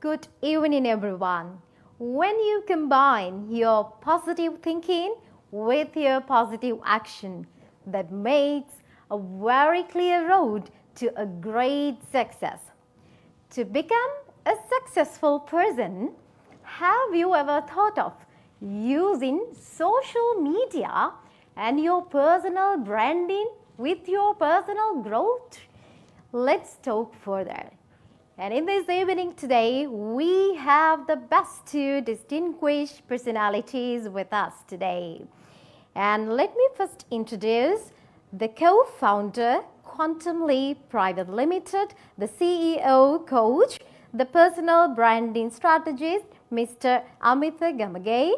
Good evening, everyone. When you combine your positive thinking with your positive action, that makes a very clear road to a great success. To become a successful person, have you ever thought of using social media and your personal branding with your personal growth? Let's talk further. And in this evening today, we have the best two distinguished personalities with us today. And let me first introduce the co-founder, Quantum Leap Private Limited, the CEO coach, the personal branding strategist, Mr. Amita Gamage.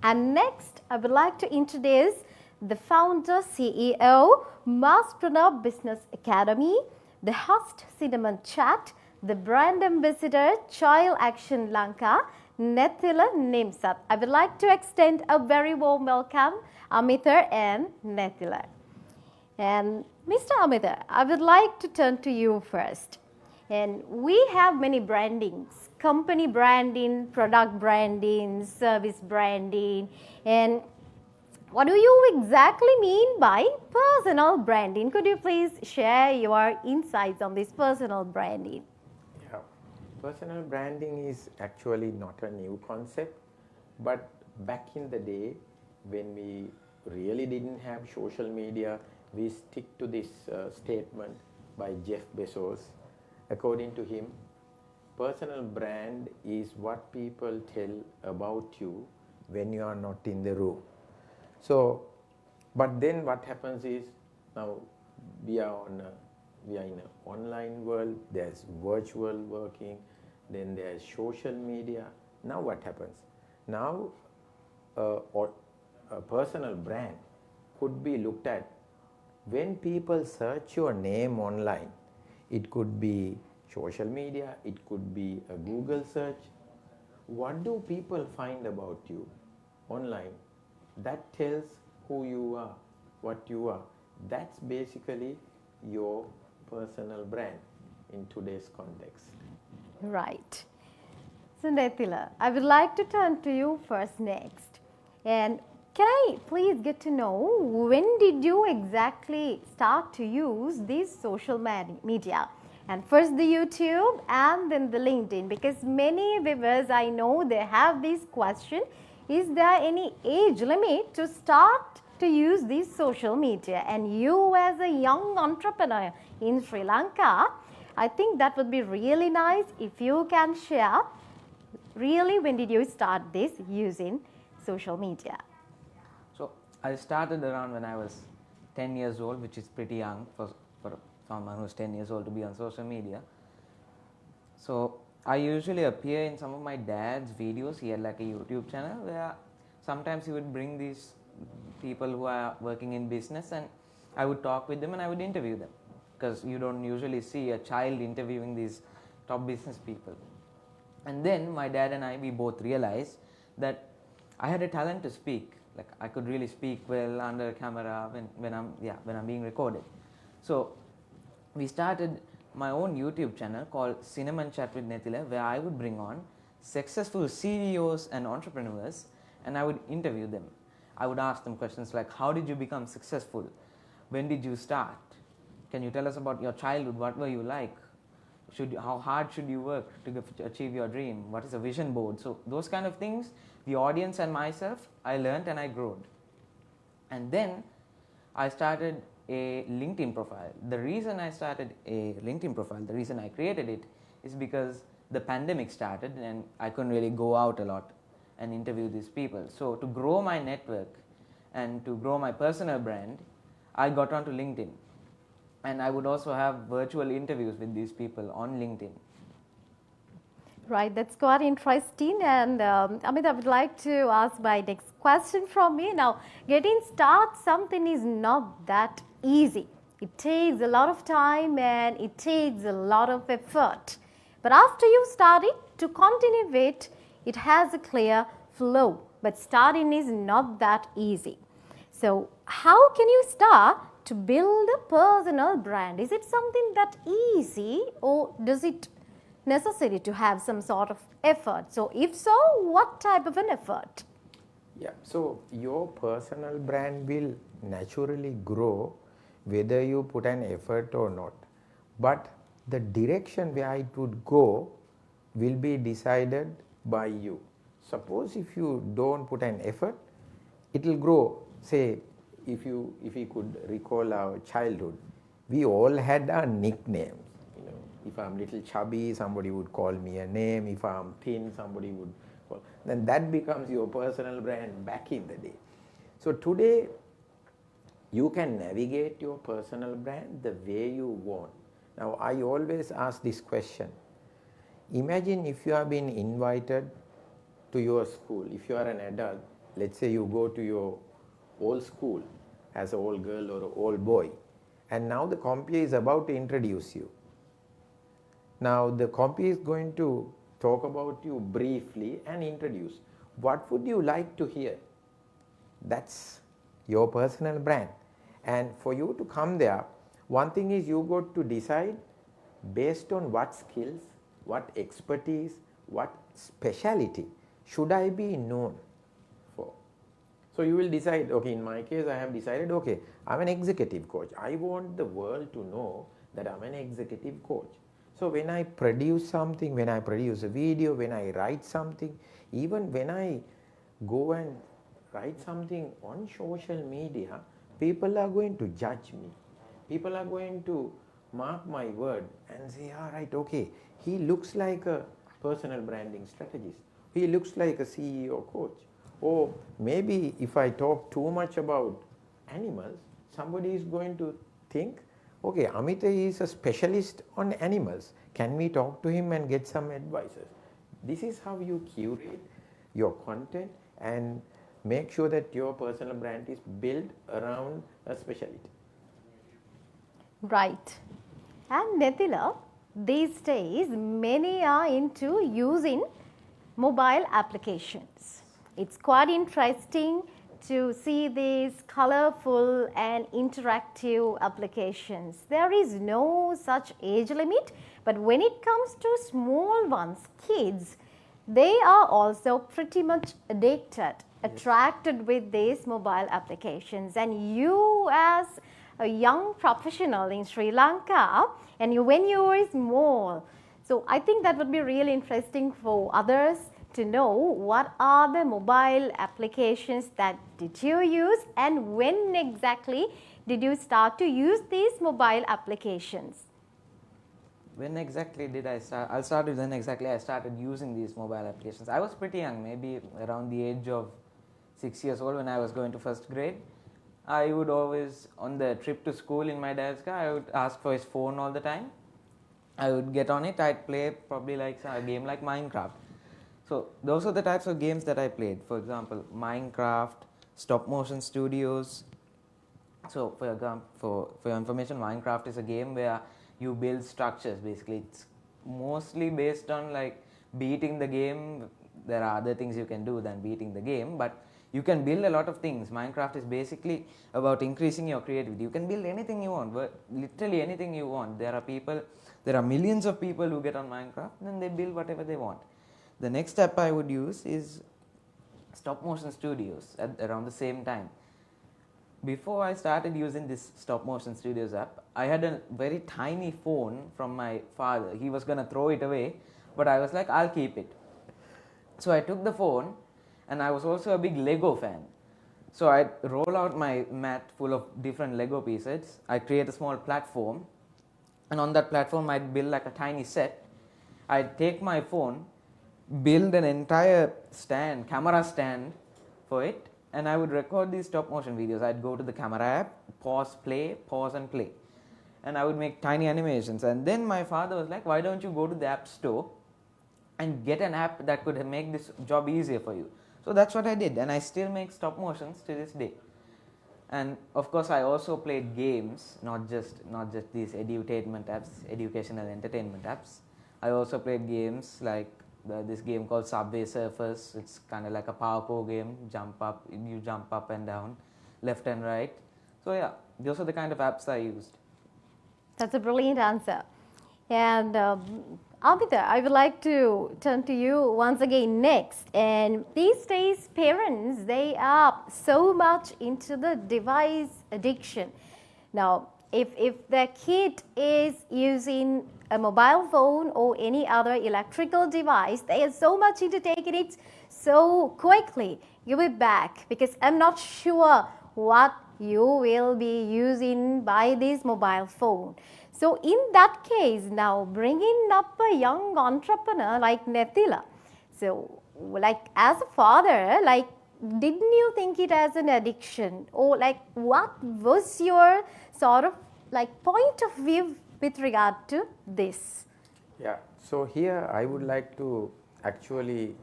And next, I would like to introduce the founder, CEO, Masterpreneur Business Academy, the host, Cinnamon Chat, the brand ambassador, Child Action Lanka, Nethila Nimsat. I would like to extend a very warm welcome, Amita and Nethila. And Mr. Amita, I would like to turn to you first. And we have many brandings, company branding, product branding, service branding, and what do you exactly mean by personal branding? Could you please share your insights on this personal branding? Yeah, personal branding is actually not a new concept, but back in the day when we really didn't have social media, we stick to this statement by Jeff Bezos. According to him, personal brand is what people tell about you when you are not in the room. So, but then what happens is now we are in an online world. There's virtual working, then there's social media. Now what happens? Now a personal brand could be looked at when people search your name online. It could be social media, it could be a Google search. What do people find about you online? That tells who you are, what you are. That's basically your personal brand in today's context. Right. So Nethila, I would like to turn to you first next. And can I please get to know when did you exactly start to use this social media? And first the YouTube and then the LinkedIn, because many viewers I know they have this question. Is there any age limit to start to use this social media? And you as a young entrepreneur in Sri Lanka, I think that would be really nice if you can share really when did you start this using social media? So I started around when I was 10 years old, which is pretty young for someone who's 10 years old to be on social media. So I usually appear in some of my dad's videos. He had like a YouTube channel where sometimes he would bring these people who are working in business and I would talk with them and I would interview them, because you don't usually see a child interviewing these top business people. And then my dad and I, we both realized that I had a talent to speak. Like I could really speak well under camera when I'm being recorded. So we started my own YouTube channel called Cinnamon Chat with Nethila, where I would bring on successful CEOs and entrepreneurs and I would interview them. I would ask them questions like, how did you become successful? When did you start? Can you tell us about your childhood? What were you like? How hard should you work to achieve your dream? What is a vision board? So those kind of things, the audience and myself, I learned and I grew. And then I started a LinkedIn profile. The reason I started a LinkedIn profile, the reason I created it is because the pandemic started and I couldn't really go out a lot and interview these people. So to grow my network and to grow my personal brand, I got onto LinkedIn. And I would also have virtual interviews with these people on LinkedIn. Right, that's quite interesting. And Amit, I would like to ask my next question from you. Now, getting started something is not that easy. It takes a lot of time and it takes a lot of effort. But after you start it, to continue it has a clear flow. But starting is not that easy. So, how can you start to build a personal brand? Is it something that easy or does it necessary to have some sort of effort. So if so, what type of an effort? Yeah, so your personal brand will naturally grow whether you put an effort or not. But the direction where it would go will be decided by you. Suppose if you don't put an effort, it will grow. Say, if you could recall our childhood, we all had our nicknames. You know, if I'm little chubby, somebody would call me a name. If I'm thin, somebody would call. Then that becomes your personal brand back in the day. So today, you can navigate your personal brand the way you want. Now, I always ask this question. Imagine if you have been invited to your school. If you are an adult, let's say you go to your old school as an old girl or an old boy, and now the compere is about to introduce you. Now, the compere is going to talk about you briefly and introduce. What would you like to hear? That's your personal brand. And for you to come there, one thing is you got to decide based on what skills, what expertise, what speciality should I be known for. So you will decide, okay, in my case I have decided, okay, I'm an executive coach. I want the world to know that I'm an executive coach. So when I produce something, when I produce a video, when I write something, even when I go and write something on social media, people are going to judge me. People are going to mark my word and say, all right, okay, he looks like a personal branding strategist. He looks like a CEO coach. Or maybe if I talk too much about animals, somebody is going to think, okay, Amita is a specialist on animals. Can we talk to him and get some advices? This is how you curate your content and make sure that your personal brand is built around a specialty. Right. And Netila, these days many are into using mobile applications. It's quite interesting to see these colorful and interactive applications. There is no such age limit, but when it comes to small ones, kids, they are also pretty much addicted, attracted with these mobile applications. And you as a young professional in Sri Lanka, and when you were small, so I think that would be really interesting for others to know what are the mobile applications that did you use and when exactly did you start to use these mobile applications? When exactly did I start? I'll start with when exactly I started using these mobile applications. I was pretty young, maybe around the age of 6 years old when I was going to first grade. I would always, on the trip to school in my dad's car, I would ask for his phone all the time. I would get on it, I'd play probably like a game like Minecraft. So those are the types of games that I played. For example, Minecraft, stop motion studios. So for your information, Minecraft is a game where you build structures. Basically, it's mostly based on like beating the game. There are other things you can do than beating the game, but you can build a lot of things. Minecraft is basically about increasing your creativity. You can build anything you want, literally anything you want. There are millions of people who get on Minecraft and they build whatever they want. The next step I would use is stop motion studios at around the same time. Before I started using this stop motion studios app, I had a very tiny phone from my father. He was going to throw it away, but I was like, I'll keep it. So I took the phone, and I was also a big Lego fan. So I'd roll out my mat full of different Lego pieces. I'd create a small platform, and on that platform I'd build like a tiny set. I'd take my phone, build an entire camera stand for it, and I would record these stop motion videos. I'd go to the camera app, pause and play. And I would make tiny animations. And then my father was like, why don't you go to the app store and get an app that could make this job easier for you? So that's what I did, and I still make stop motions to this day. And of course I also played games, not just these edutainment apps, educational entertainment apps. I also played games like this game called Subway Surfers. It's kind of like a parkour game. You jump up and down, left and right. So yeah, those are the kind of apps I used. That's a brilliant answer. And Amita, I would like to turn to you once again next. And these days, parents, they are so much into the device addiction. Now, if their kid is using a mobile phone or any other electrical device, they are so much into taking it so quickly. Give it back because I'm not sure what you will be using by this mobile phone. So in that case, now bringing up a young entrepreneur like Netila, so like as a father, like didn't you think it as an addiction, or like what was your sort of like point of view with regard to this? Yeah, so here I would like to actually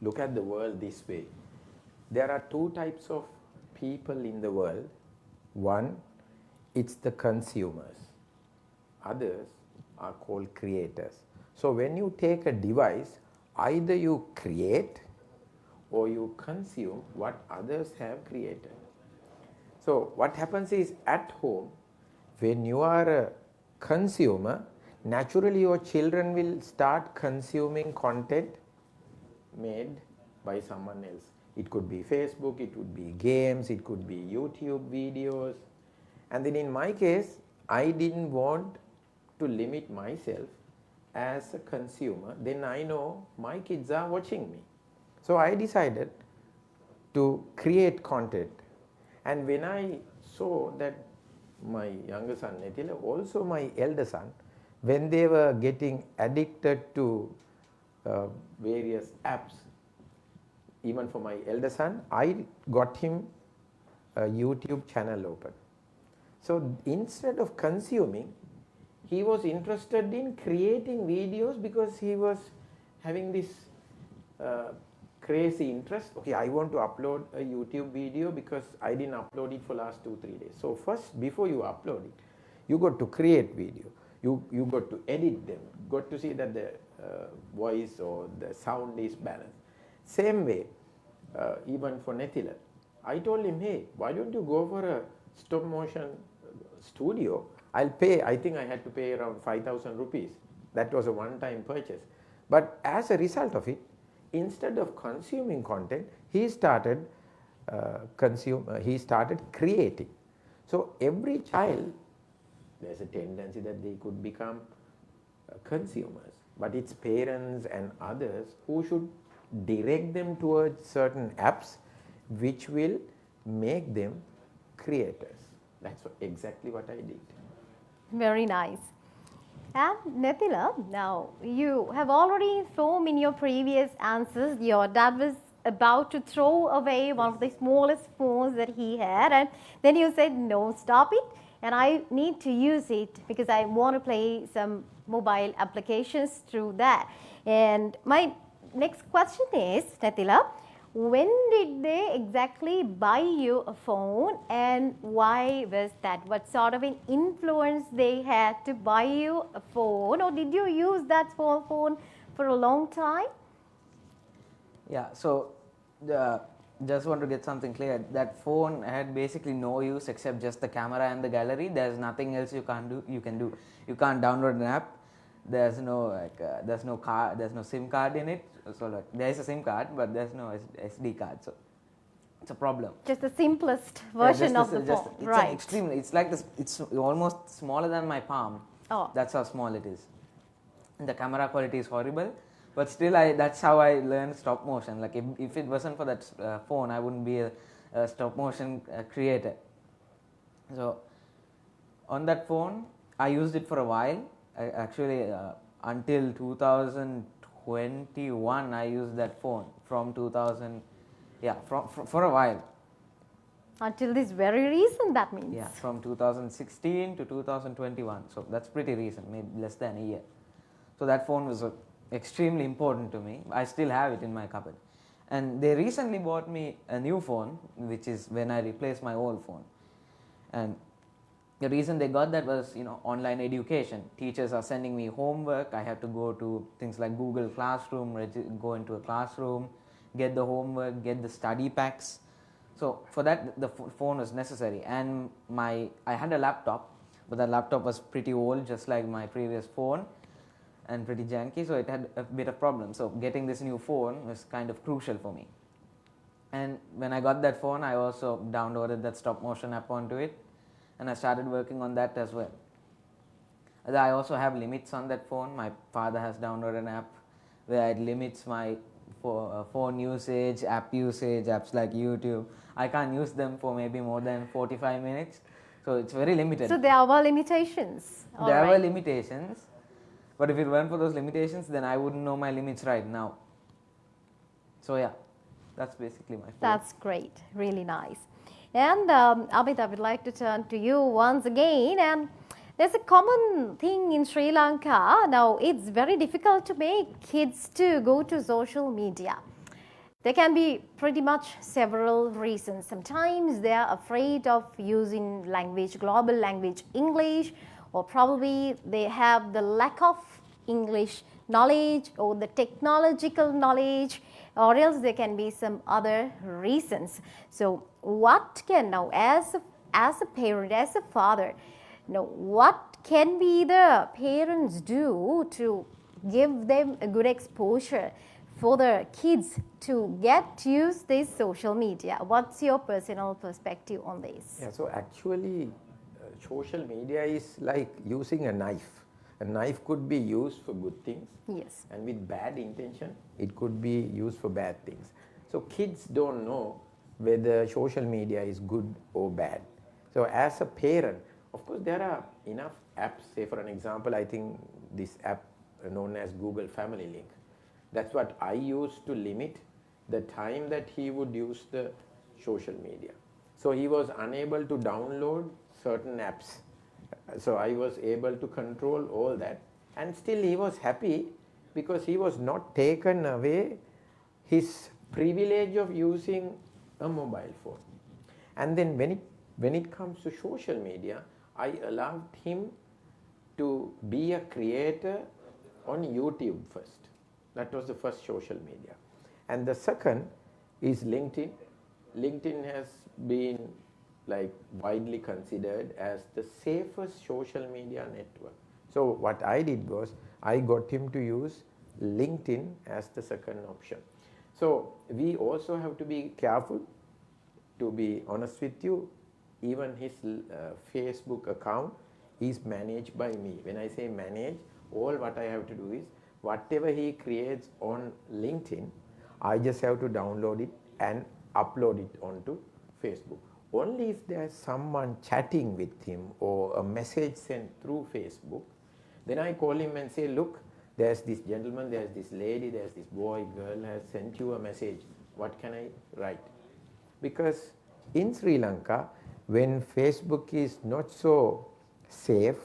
look at the world this way. There are two types of people in the world. One, it's the consumers. Others are called creators. So when you take a device, either you create or you consume what others have created. So what happens is at home, when you are a consumer, naturally your children will start consuming content made by someone else. It could be Facebook, it would be games, it could be YouTube videos. And then in my case, I didn't want to limit myself as a consumer. Then I know my kids are watching me. So I decided to create content. And when I saw that my younger son Netila, also my elder son, when they were getting addicted to various apps, even for my elder son, I got him a YouTube channel open. So instead of consuming, he was interested in creating videos because he was having this crazy interest. Okay, I want to upload a YouTube video because I didn't upload it for last 2-3 days. So first, before you upload it, you got to create video. You got to edit them. Got to see that the voice or the sound is balanced. Same way, even for Netila, I told him, hey, why don't you go for a stop motion studio? I'll pay, I think I had to pay around 5,000 rupees. That was a one-time purchase. But as a result of it, instead of consuming content, he started creating. So every child, there's a tendency that they could become consumers, but it's parents and others who should direct them towards certain apps which will make them creators. That's exactly what I did. Very nice. And Netila, now you have already informed in your previous answers your dad was about to throw away one of the smallest phones that he had, and then you said, no, stop it, and I need to use it because I want to play some mobile applications through that. And my next question is, Netila, when did they exactly buy you a phone and why was that? What sort of an influence they had to buy you a phone, or did you use that phone for a long time? Yeah, so just want to get something clear. That phone had basically no use except just the camera and the gallery. There's nothing else you can do. You can't download an app. There's no there's no SIM card in it. So like there's a SIM card, but there's no SD card. So it's a problem. Just the simplest version of the phone, it's right? Extremely. It's like this. It's almost smaller than my palm. Oh, That's how small it is. And the camera quality is horrible. But still, that's how I learned stop motion. Like if it wasn't for that phone, I wouldn't be a stop motion creator. So on that phone, I used it for a while. Until 2021, I used that phone from 2000. Yeah, for a while. until this very recent, that means. Yeah, from 2016 to 2021. So that's pretty recent, maybe less than a year. So that phone was extremely important to me. I still have it in my cupboard. And they recently bought me a new phone, which is when I replaced my old phone. And the reason they got that was, online education. Teachers are sending me homework. I have to go to things like Google Classroom, go into a classroom, get the homework, get the study packs. So for that, the phone was necessary. And I had a laptop, but that laptop was pretty old, just like my previous phone. and pretty janky, so it had a bit of problem. So getting this new phone was kind of crucial for me. And when I got that phone, I also downloaded that stop motion app onto it, and I started working on that as well. I also have limits on that phone. My father has downloaded an app where it limits my phone usage, app usage, apps like YouTube. I can't use them for maybe more than 45 minutes, so it's very limited. So there were limitations. There were limitations, but if it weren't for those limitations, then I wouldn't know my limits right now. So yeah, that's basically my phone. That's great, really nice. And Abid, I would like to turn to you once again. And there's a common thing in Sri Lanka. Now, it's very difficult to make kids to go to social media. There can be pretty much several reasons. Sometimes they are afraid of using language, global language, English, or probably they have the lack of English knowledge or the technological knowledge, or else there can be some other reasons. So what can now, as a parent, as a father, what can be the parents do to give them a good exposure for the kids to get to use this social media? What's your personal perspective on this? Yeah, so actually social media is like using a knife. A knife could be used for good things. Yes. And with bad intention, it could be used for bad things. So kids don't know whether social media is good or bad. So as a parent, of course, there are enough apps. Say for an example, I think this app known as Google Family Link. That's what I used to limit the time that he would use the social media. So he was unable to download certain apps. So I was able to control all that, and still he was happy because he was not taken away his privilege of using a mobile phone. And then when it comes to social media, I allowed him to be a creator on YouTube first. That was the first social media. And the second is LinkedIn. LinkedIn has been like widely considered as the safest social media network. So what I did was I got him to use LinkedIn as the second option. So we also have to be careful. To be honest with you, even his Facebook account is managed by me. When I say manage, all what I have to do is whatever he creates on LinkedIn, I just have to download it and upload it onto Facebook. Only if there's someone chatting with him or a message sent through Facebook, then I call him and say, look, there's this gentleman, there's this lady, there's this boy, girl has sent you a message. What can I write? Because in Sri Lanka, when Facebook is not so safe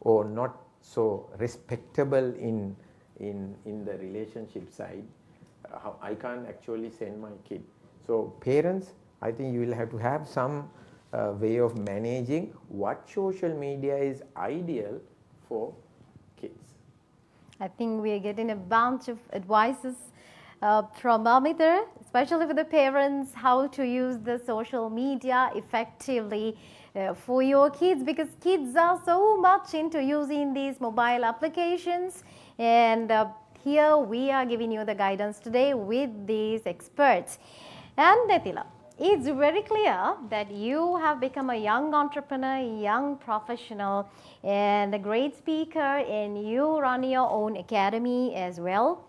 or not so respectable in the relationship side, I can't actually send my kid. So parents, I think you will have to have some way of managing what social media is ideal for kids. I think we are getting a bunch of advices from Amita, especially for the parents, how to use the social media effectively for your kids, because kids are so much into using these mobile applications. And here we are giving you the guidance today with these experts. And Netila, it's very clear that you have become a young entrepreneur, young professional, and a great speaker, and you run your own academy as well.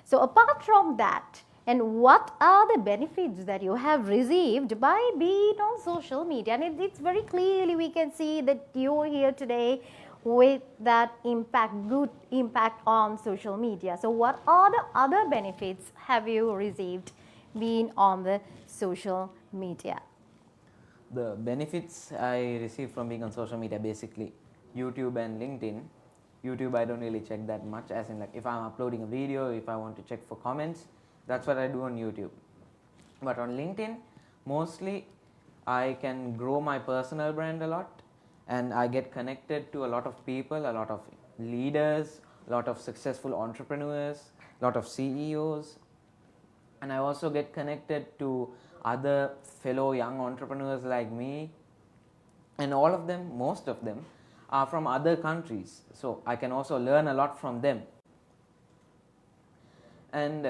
So apart from that, and what are the benefits that you have received by being on social media? And it's very clearly we can see that you are here today with that impact, good impact on social media. So what are the other benefits have you received being on the social media? The benefits I receive from being on social media, basically YouTube and LinkedIn. YouTube I don't really check that much, as in like if I'm uploading a video, if I want to check for comments, that's what I do on YouTube. But on LinkedIn, mostly I can grow my personal brand a lot, and I get connected to a lot of people, a lot of leaders, a lot of successful entrepreneurs, a lot of CEOs, and I also get connected to other fellow young entrepreneurs like me, and all of them, most of them, are from other countries, so I can also learn a lot from them. And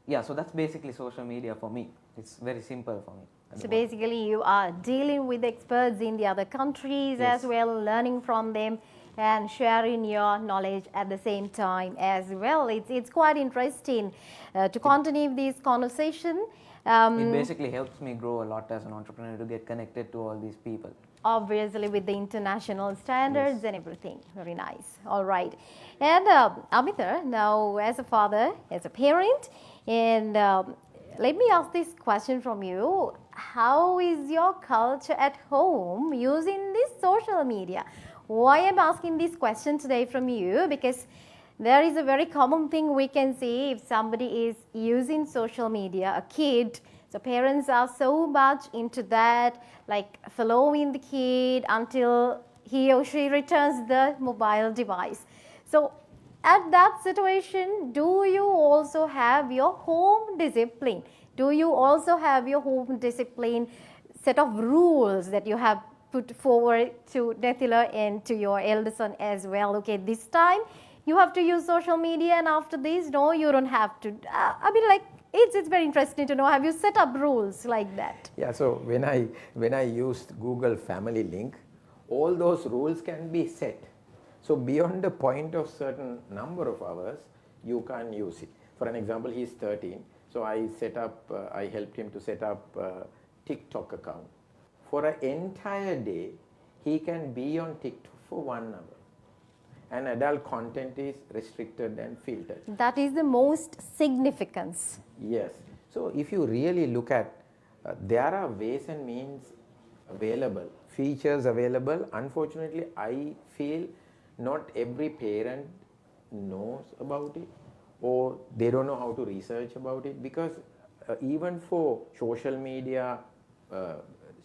yeah, so that's basically social media for me. It's very simple for me. So basically you are dealing with experts in the other countries Yes. as well, learning from them and sharing your knowledge at the same time as well. It's quite interesting to continue this conversation. It basically helps me grow a lot as an entrepreneur to get connected to all these people. Obviously with the international standards Yes. and everything. Very nice. All right. And Amita, now as a father, as a parent, and let me ask this question from you. How is your culture at home using this social media? Why I'm asking this question today from you? Because there is a very common thing we can see if somebody is using social media, a kid. So parents are so much into that, like following the kid until he or she returns the mobile device. So at that situation, do you also have your home discipline? Do you also have your home discipline set of rules that you have put forward to Nethila and to your elder son as well? Okay, this time you have to use social media, and after this, no, you don't have to. I mean, like, it's very interesting to know, have you set up rules like that? Yeah, so when I used Google Family Link, all those rules can be set. So beyond the point of certain number of hours, you can't use it. For an example, he's 13, so I helped him to set up a TikTok account. For an entire day, he can be on TikTok for 1 hour. And adult content is restricted and filtered. That is the most significance. Yes. So if you really look at, there are ways and means available, features available. Unfortunately, I feel not every parent knows about it, or they don't know how to research about it, because even for social media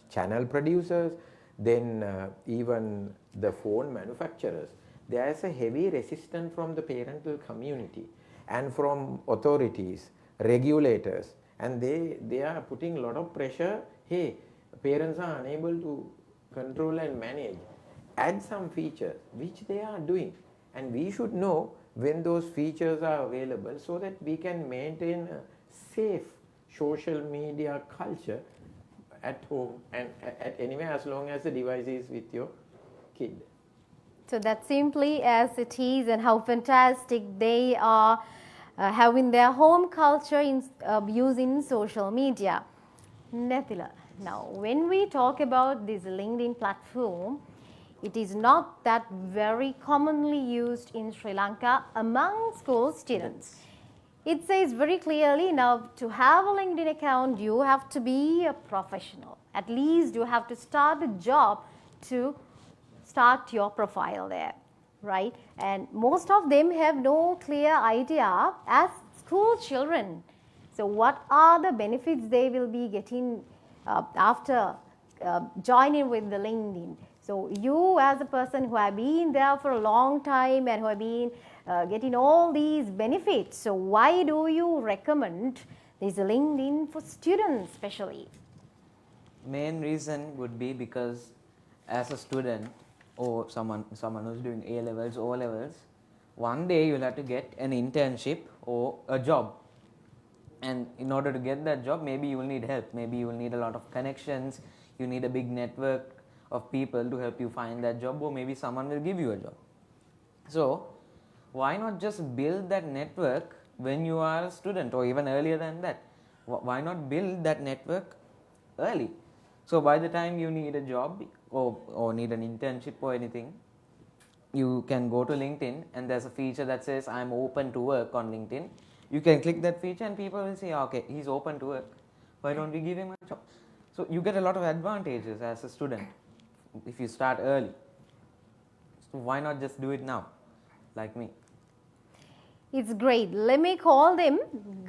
channel producers, then even the phone manufacturers, there is a heavy resistance from the parental community and from authorities, regulators, and they are putting a lot of pressure. Hey, parents are unable to control and manage. Add some features, which they are doing, and we should know when those features are available so that we can maintain a safe social media culture at home and at anywhere, as long as the device is with your kid. So that's simply as it is, and how fantastic they are having their home culture in using social media. Nethila, now when we talk about this LinkedIn platform, it is not that very commonly used in Sri Lanka among school students. It says very clearly, now to have a LinkedIn account, you have to be a professional. At least you have to start a job to start your profile there, right? And most of them have no clear idea as school children. So what are the benefits they will be getting after joining with the LinkedIn? So you, as a person who have been there for a long time and who have been getting all these benefits, so why do you recommend this LinkedIn for students especially? Main reason would be because as a student or someone who's doing A levels, O levels, one day you'll have to get an internship or a job. And in order to get that job, maybe you will need help. Maybe you will need a lot of connections. You need a big network of people to help you find that job, or maybe someone will give you a job. So why not just build that network when you are a student, or even earlier than that? Why not build that network early? So by the time you need a job or need an internship or anything, you can go to LinkedIn, and there's a feature that says I'm open to work on LinkedIn. You can click that feature and people will say, okay, he's open to work. Why don't we give him a job? So you get a lot of advantages as a student if you start early. So why not just do it now, like me? It's great. Let me call them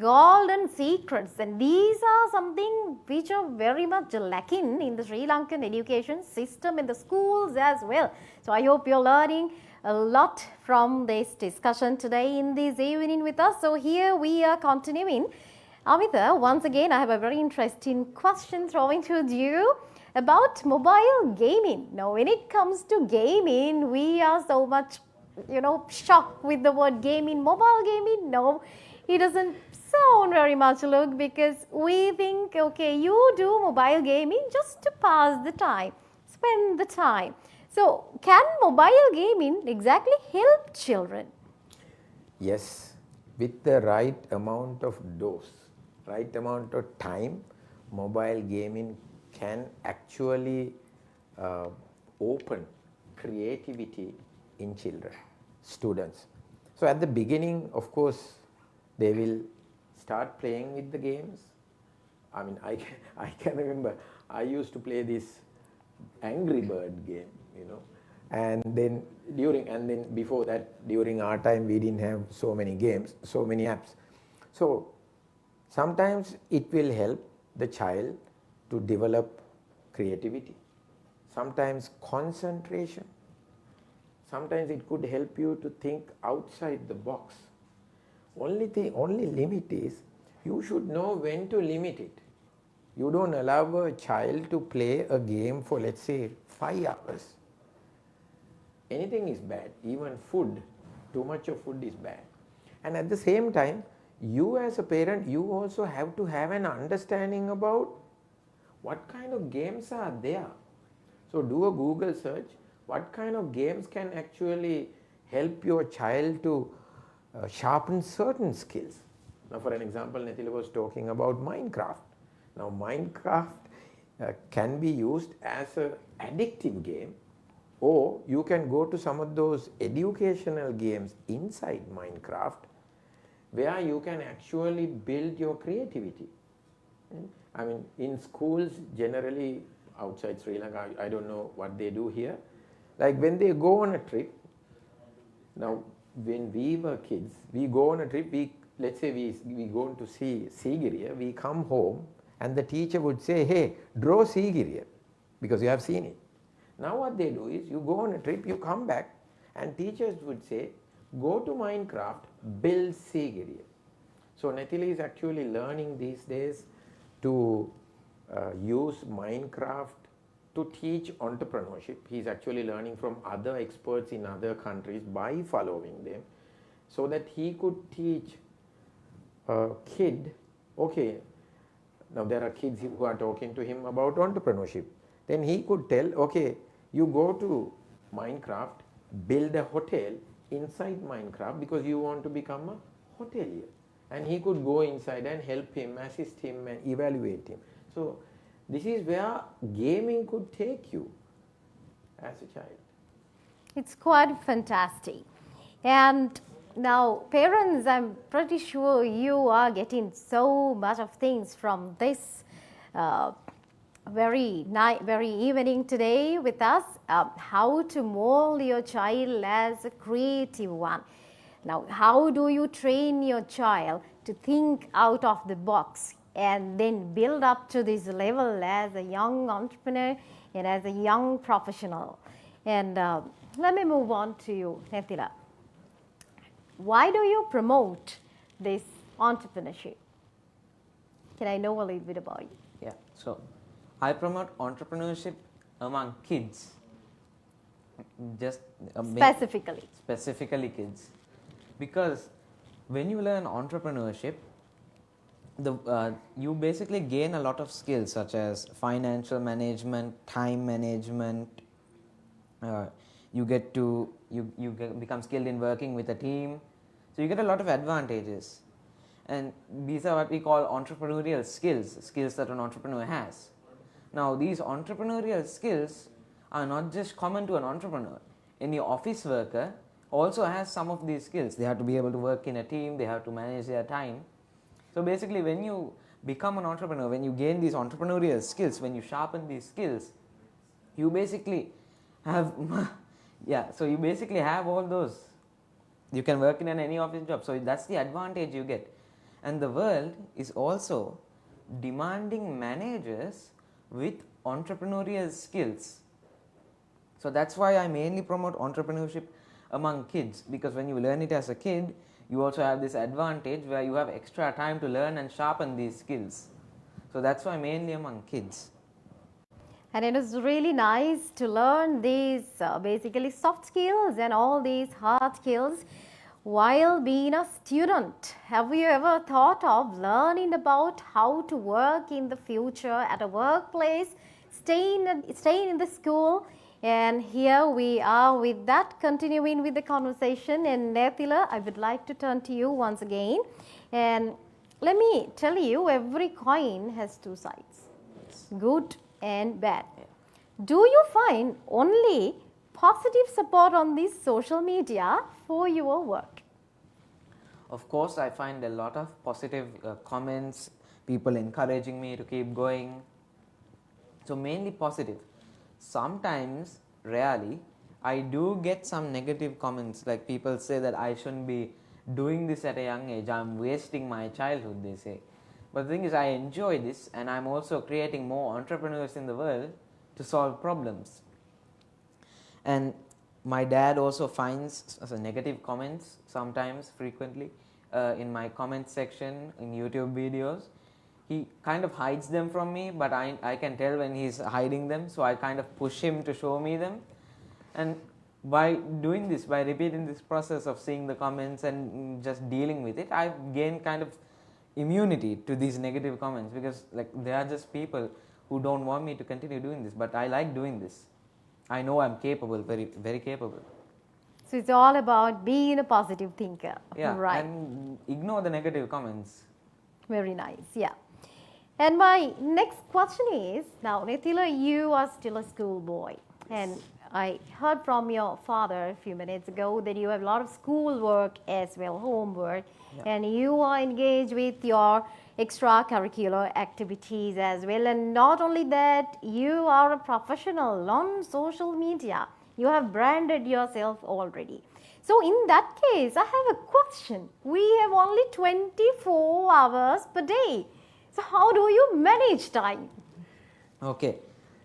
golden secrets. And these are something which are very much lacking in the Sri Lankan education system, in the schools as well. So I hope you're learning a lot from this discussion today in this evening with us. So here we are continuing. Amita, once again, I have a very interesting question throwing to you. about mobile gaming. Now, when it comes to gaming, we are so much, shocked with the word gaming, mobile gaming. No, it doesn't sound very much look, because we think, okay, you do mobile gaming just to pass the time, spend the time. So, can mobile gaming exactly help children? Yes, with the right amount of dose, right amount of time, mobile gaming can actually open creativity in children, students. So at the beginning, of course, they will start playing with the games. I mean, I can remember I used to play this Angry Bird game, and then before that, during our time, we didn't have so many games, so many apps. So sometimes it will help the child to develop creativity, sometimes concentration, sometimes it could help you to think outside the box. Only limit is you should know when to limit it. You don't allow a child to play a game for, let's say, 5 hours. Anything is bad, even food. Too much of food is bad. And at the same time, you as a parent, you also have to have an understanding about what kind of games are there. So do a Google search, what kind of games can actually help your child to sharpen certain skills. Now for an example, Nethila was talking about Minecraft. Now Minecraft can be used as an addictive game, or you can go to some of those educational games inside Minecraft where you can actually build your creativity. I mean, in schools generally outside Sri Lanka, I don't know what they do here. Like when they go on a trip, now when we were kids, we go on a trip, let's say we go to see Sigiriya, we come home and the teacher would say, hey, draw Sigiriya, because you have seen it. Now what they do is, you go on a trip, you come back, and teachers would say, go to Minecraft, build Sigiriya. So Nethila is actually learning these days to use Minecraft to teach entrepreneurship. He's actually learning from other experts in other countries by following them, so that he could teach a kid, okay, now there are kids who are talking to him about entrepreneurship. Then he could tell, okay, you go to Minecraft, build a hotel inside Minecraft because you want to become a hotelier. And he could go inside and help him, assist him and evaluate him. So this is where gaming could take you as a child. It's quite fantastic. And now, parents, I'm pretty sure you are getting so much of things from this very evening today with us, how to mold your child as a creative one. Now, how do you train your child to think out of the box and then build up to this level as a young entrepreneur and as a young professional? And let me move on to you, Nethila. Why do you promote this entrepreneurship? Can I know a little bit about you? Yeah, so I promote entrepreneurship among kids, just specifically kids, because when you learn entrepreneurship, you basically gain a lot of skills such as financial management, time management. You become skilled in working with a team, so you get a lot of advantages, and these are what we call entrepreneurial skills that an entrepreneur has. Now these entrepreneurial skills are not just common to an entrepreneur. Any office worker also has some of these skills. They have to be able to work in a team, they have to manage their time. So basically, when you become an entrepreneur, when you gain these entrepreneurial skills, when you sharpen these skills, you basically have so you basically have all those. You can work in any office job. So that's the advantage you get. And the world is also demanding managers with entrepreneurial skills. So that's why I mainly promote entrepreneurship among kids, because when you learn it as a kid, you also have this advantage where you have extra time to learn and sharpen these skills. So that's why mainly among kids. And it is really nice to learn these basically soft skills and all these hard skills while being a student. Have you ever thought of learning about how to work in the future at a workplace, staying in the school? And here we are with that, continuing with the conversation. And Nethila, I would like to turn to you once again. And let me tell you, every coin has two sides, good and bad. Do you find only positive support on this social media for your work? Of course, I find a lot of positive comments, people encouraging me to keep going. So mainly positive. Sometimes, rarely, I do get some negative comments, like people say that I shouldn't be doing this at a young age, I'm wasting my childhood, they say. But the thing is, I enjoy this, and I'm also creating more entrepreneurs in the world to solve problems. And my dad also finds negative comments sometimes, frequently, in my comment section in YouTube videos. He kind of hides them from me, but I can tell when he's hiding them, so I kind of push him to show me them. And by doing this, by repeating this process of seeing the comments and just dealing with it, I've gained kind of immunity to these negative comments, because like they are just people who don't want me to continue doing this, but I like doing this. I know I'm capable, very, very capable. So it's all about being a positive thinker. Yeah, right. and ignore the negative comments. Very nice, yeah. And my next question is, now Nethila, you are still a schoolboy, and I heard from your father a few minutes ago that you have a lot of schoolwork as well, homework, and you are engaged with your extracurricular activities as well. And not only that, you are a professional on social media. You have branded yourself already. So in that case, I have a question. We have only 24 hours per day. So how do you manage time? Okay,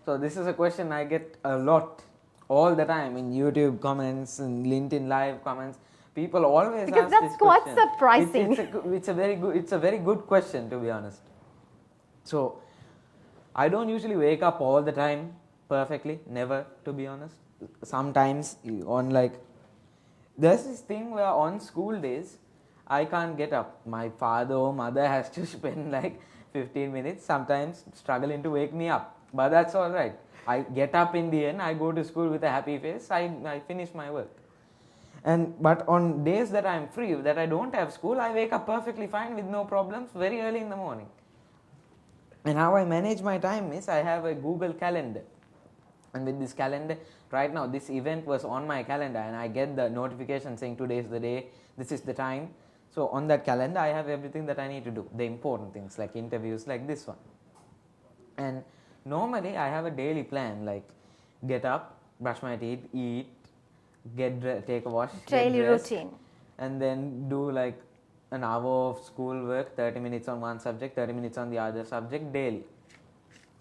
so this is a question I get a lot, all the time, in YouTube comments and LinkedIn live comments. People always Because ask that's this quite question. surprising. It's a very good question, to be honest. So I don't usually wake up all the time perfectly, never, to be honest. Sometimes on like, there's this thing where on school days I can't get up. My father or mother has to spend like 15 minutes sometimes struggling to wake me up, but that's all right. I get up in the end, I go to school with a happy face, I finish my work. But on days that I'm free, that I don't have school, I wake up perfectly fine with no problems very early in the morning. And how I manage my time is, I have a Google Calendar. And with this calendar, right now this event was on my calendar, and I get the notification saying today is the day, this is the time. So on that calendar I have everything that I need to do, the important things like interviews like this one. And normally I have a daily plan, like get up, brush my teeth, eat, take a wash, Daily get dressed, routine. and then do like an hour of school work, 30 minutes on one subject, 30 minutes on the other subject daily.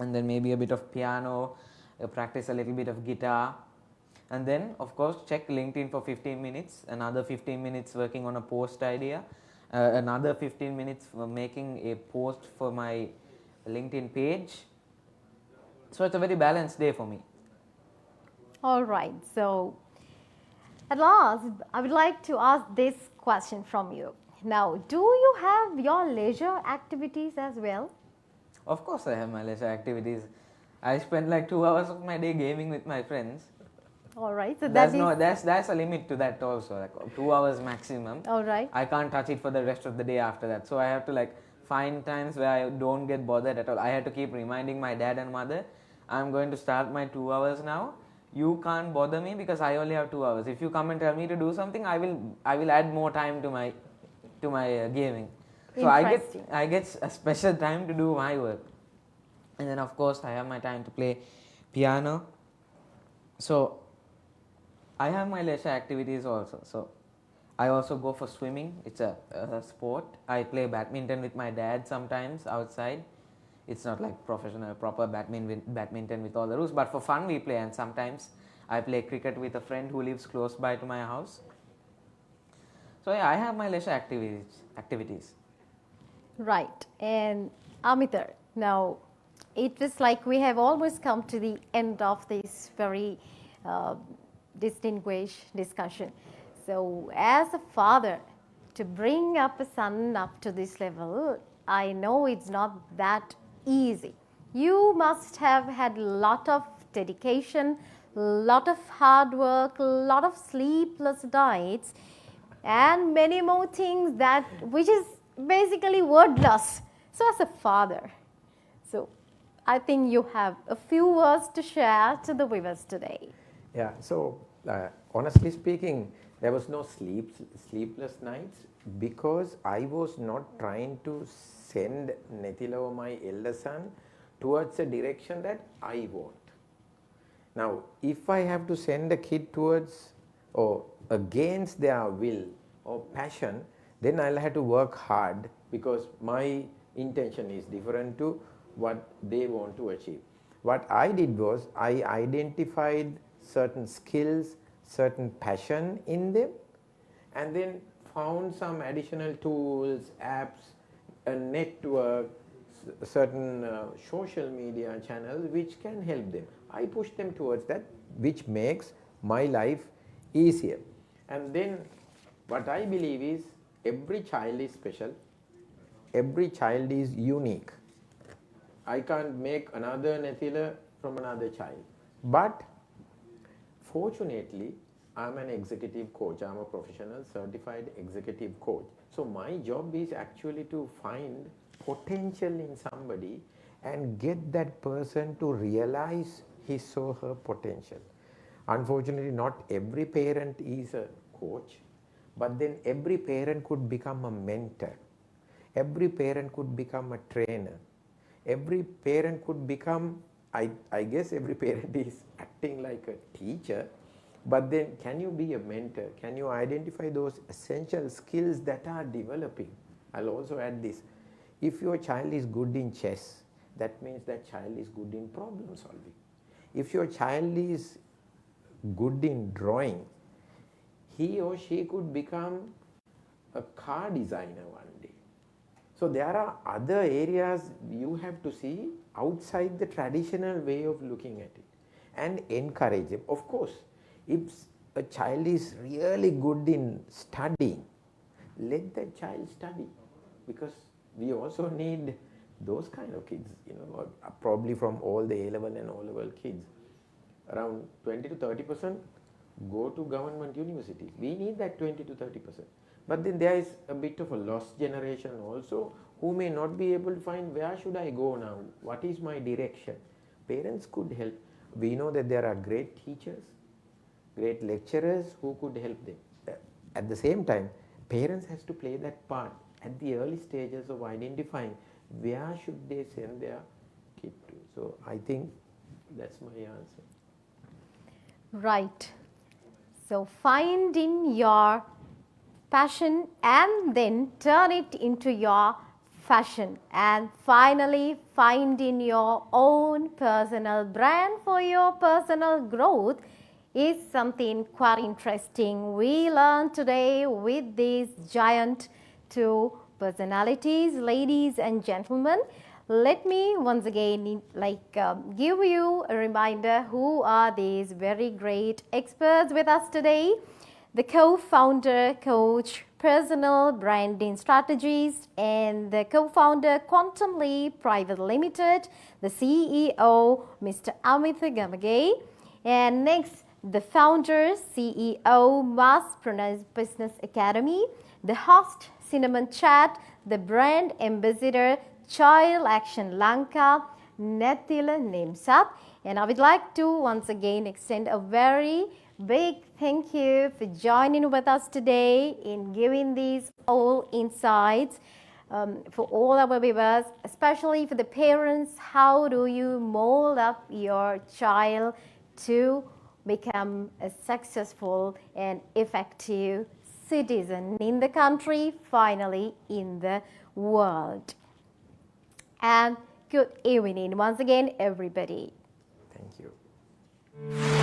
And then maybe a bit of piano, practice a little bit of guitar, and then of course check LinkedIn for 15 minutes, another 15 minutes working on a post idea, another 15 minutes for making a post for my LinkedIn page. So it's a very balanced day for me. All right. So at last, I would like to ask this question from you. Now, do you have your leisure activities as well? Of course I have my leisure activities. I spend like 2 hours of my day gaming with my friends. All right. So there's a limit to that also, like 2 hours maximum. All right. I can't touch it for the rest of the day after that. So I have to like find times where I don't get bothered at all. I have to keep reminding my dad and mother, I'm going to start my 2 hours now. You can't bother me because I only have 2 hours. If you come and tell me to do something, I will add more time to my gaming. So I get a special time to do my work. And then of course I have my time to play piano. So I have my leisure activities also. So I also go for swimming. It's a sport. I play badminton with my dad sometimes outside. It's not like professional, proper badminton with all the rules, but for fun we play. And sometimes I play cricket with a friend who lives close by to my house. So yeah, I have my leisure activities. Right. And Amitar, now it was like we have almost come to the end of this very distinguished discussion. So as a father, to bring up a son up to this level, I know it's not that easy. You must have had a lot of dedication, a lot of hard work, a lot of sleepless nights, and many more things that which is basically wordless. So as a father, so I think you have a few words to share to the viewers today. Yeah, so honestly speaking, there was no sleepless nights because I was not trying to send Nethila or my elder son towards a direction that I want. Now, if I have to send a kid towards or against their will or passion, then I'll have to work hard because my intention is different to what they want to achieve. What I did was I identified certain skills, certain passion in them, and then found some additional tools, apps, a network, certain social media channels which can help them. I push them towards that, which makes my life easier. And then what I believe is every child is special, every child is unique. I can't make another Nethila from another child. But fortunately, I'm an executive coach. I'm a professional certified executive coach. So my job is actually to find potential in somebody and get that person to realize his or her potential. Unfortunately, not every parent is a coach, but then every parent could become a mentor. Every parent could become a trainer. Every parent could become, I guess every parent is acting like a teacher, but then can you be a mentor? Can you identify those essential skills that are developing? I'll also add this. If your child is good in chess, that means that child is good in problem solving. If your child is good in drawing, he or she could become a car designer one day. So there are other areas you have to see outside the traditional way of looking at it and encourage them. Of course, if a child is really good in studying, let that child study, because we also need those kind of kids, probably from all the A-level and O-level kids. Around 20 to 30% go to government universities. We need that 20 to 30%. But then there is a bit of a lost generation also who may not be able to find where should I go now, what is my direction. Parents could help. We know that there are great teachers, great lecturers who could help them. At the same time, parents has to play that part at the early stages of identifying where should they send their kid to. So I think that's my answer. Right. So find in your passion and then turn it into your fashion, and finally find in your own personal brand for your personal growth is something quite interesting we learned today with these giant two personalities. Ladies and gentlemen, let me once again give you a reminder who are these very great experts with us today. The co-founder, coach, personal branding strategist, and the co-founder Quantum Leap Private Limited, the CEO, Mr. Amit Gamage, and next, the founder, CEO, Mass Business Academy, the host, Cinnamon Chat, the brand ambassador, Child Action Lanka, Nethila Nimsat. And I would like to once again extend a very big thank you for joining with us today in giving these all insights for all our viewers, especially for the parents. How do you mold up your child to become a successful and effective citizen in the country, finally in the world? And good evening once again, everybody. Thank you.